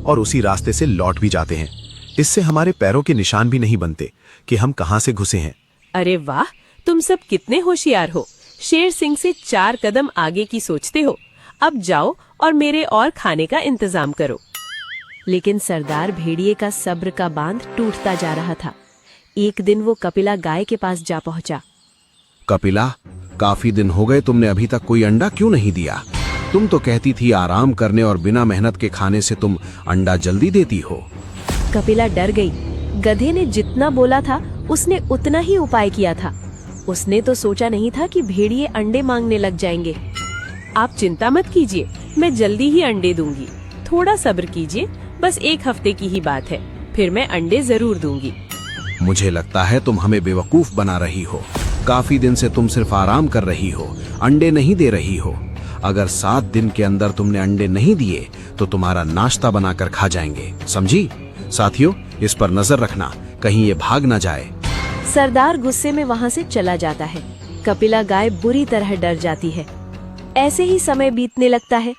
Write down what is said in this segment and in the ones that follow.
और उसी रास्ते से लौट भी जाते हैं। इससे हमारे पैरों के निशान भी नहीं बनते कि हम कहाँ से घुसे हैं। अरे वाह, तुम सब कितने होशियार हो। शेर सिंह से 4 कदम आगे की सोचते हो। अब जाओ और मेरे और खाने का इंतजाम करो। लेकिन सरदार भेड़िए का सब्र का बांध टूटता जा रहा था। एक दिन वो कपिला गाय के पास जा पहुंचा। कपिला, काफी दिन हो गए, तुमने अभी तक कोई अंडा क्यों नहीं दिया? तुम तो कहती थी आराम करने और बिना मेहनत के खाने से तुम अंडा जल्दी देती हो। कपिला डर गई। गधे ने जितना बोला था उसने उतना ही उपाय किया था। उसने तो सोचा नहीं था कि भेड़िए अंडे मांगने लग जाएंगे। आप चिंता मत कीजिए, मैं जल्दी ही अंडे दूंगी। थोड़ा सब्र कीजिए, बस 1 हफ्ते की ही बात है, फिर मैं अंडे जरूर दूंगी। मुझे लगता है तुम हमें बेवकूफ बना रही हो। काफी दिन से तुम सिर्फ आराम कर रही हो, अंडे नहीं दे रही हो। अगर 7 दिन के अंदर तुमने अंडे नहीं दिए तो तुम्हारा नाश्ता बनाकर खा जाएंगे, समझी? साथियों, इस पर नजर रखना, कहीं ये भाग ना जाए। सरदार गुस्से में वहाँ से चला जाता है। कपिला गाय बुरी तरह डर जाती है। ऐसे ही समय बीतने लगता है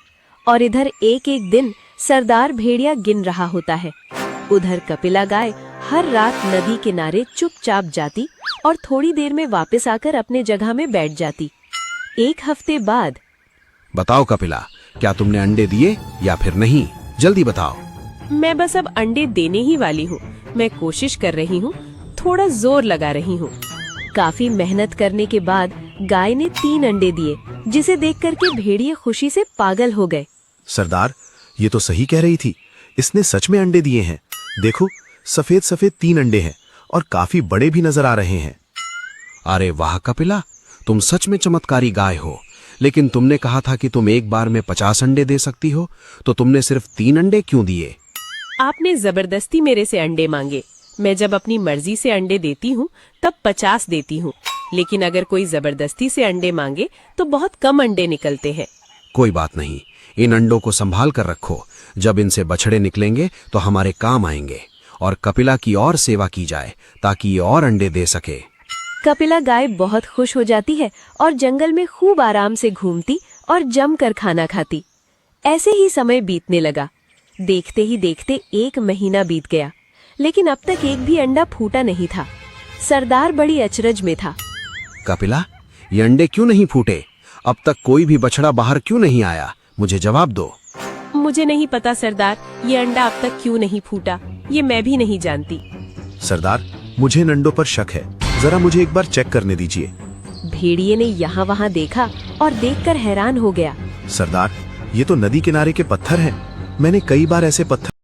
और इधर एक एक दिन सरदार भेड़िया गिन रहा होता है। उधर कपिला गाय हर रात नदी किनारे चुपचाप जाती और थोड़ी देर में वापस आकर अपने जगह में बैठ जाती। 1 हफ्ते बाद। बताओ कपिला, क्या तुमने अंडे दिए या फिर नहीं? जल्दी बताओ। मैं बस अब अंडे देने ही वाली हूँ। मैं कोशिश कर रही हूँ, थोड़ा जोर लगा रही हूँ। काफी मेहनत करने के बाद गाय ने 3 अंडे दिए, जिसे देख करके भेड़िए खुशी से पागल हो गए। सरदार, ये तो सही कह रही थी, इसने सच में अंडे दिए हैं। देखो, सफेद सफेद 3 अंडे हैं और काफी बड़े भी नजर आ रहे हैं। अरे वाह कपिला, तुम सच में चमत्कारी गाय हो। लेकिन तुमने कहा था कि तुम एक बार में 50 अंडे दे सकती हो, तो तुमने सिर्फ 3 अंडे क्यों दिए? आपने जबरदस्ती मेरे से अंडे मांगे। मैं जब अपनी मर्जी से अंडे देती हूँ तब 50 देती हूँ, लेकिन अगर कोई जबरदस्ती से अंडे मांगे तो बहुत कम अंडे निकलते हैं। कोई बात नहीं, इन अंडों को संभाल कर रखो। जब इनसे बछड़े निकलेंगे तो हमारे काम आएंगे और कपिला की और सेवा की जाए ताकि ये और अंडे दे सके। कपिला गाय बहुत खुश हो जाती है और जंगल में खूब आराम से घूमती और जमकर खाना खाती। ऐसे ही समय बीतने लगा। देखते ही देखते 1 महीना बीत गया, लेकिन अब तक एक भी अंडा फूटा नहीं था। सरदार बड़ी अचरज में था। कपिला, ये अंडे क्यों नहीं फूटे? अब तक कोई भी बछड़ा बाहर क्यों नहीं आया? मुझे जवाब दो। मुझे नहीं पता सरदार, ये अंडा अब तक क्यों नहीं फूटा, ये मैं भी नहीं जानती। सरदार, मुझे इन अंडों पर शक है, जरा मुझे एक बार चेक करने दीजिए। भेड़िए ने यहाँ वहाँ देखा और देखकर हैरान हो गया। सरदार, ये तो नदी किनारे के पत्थर हैं। मैंने कई बार ऐसे पत्थर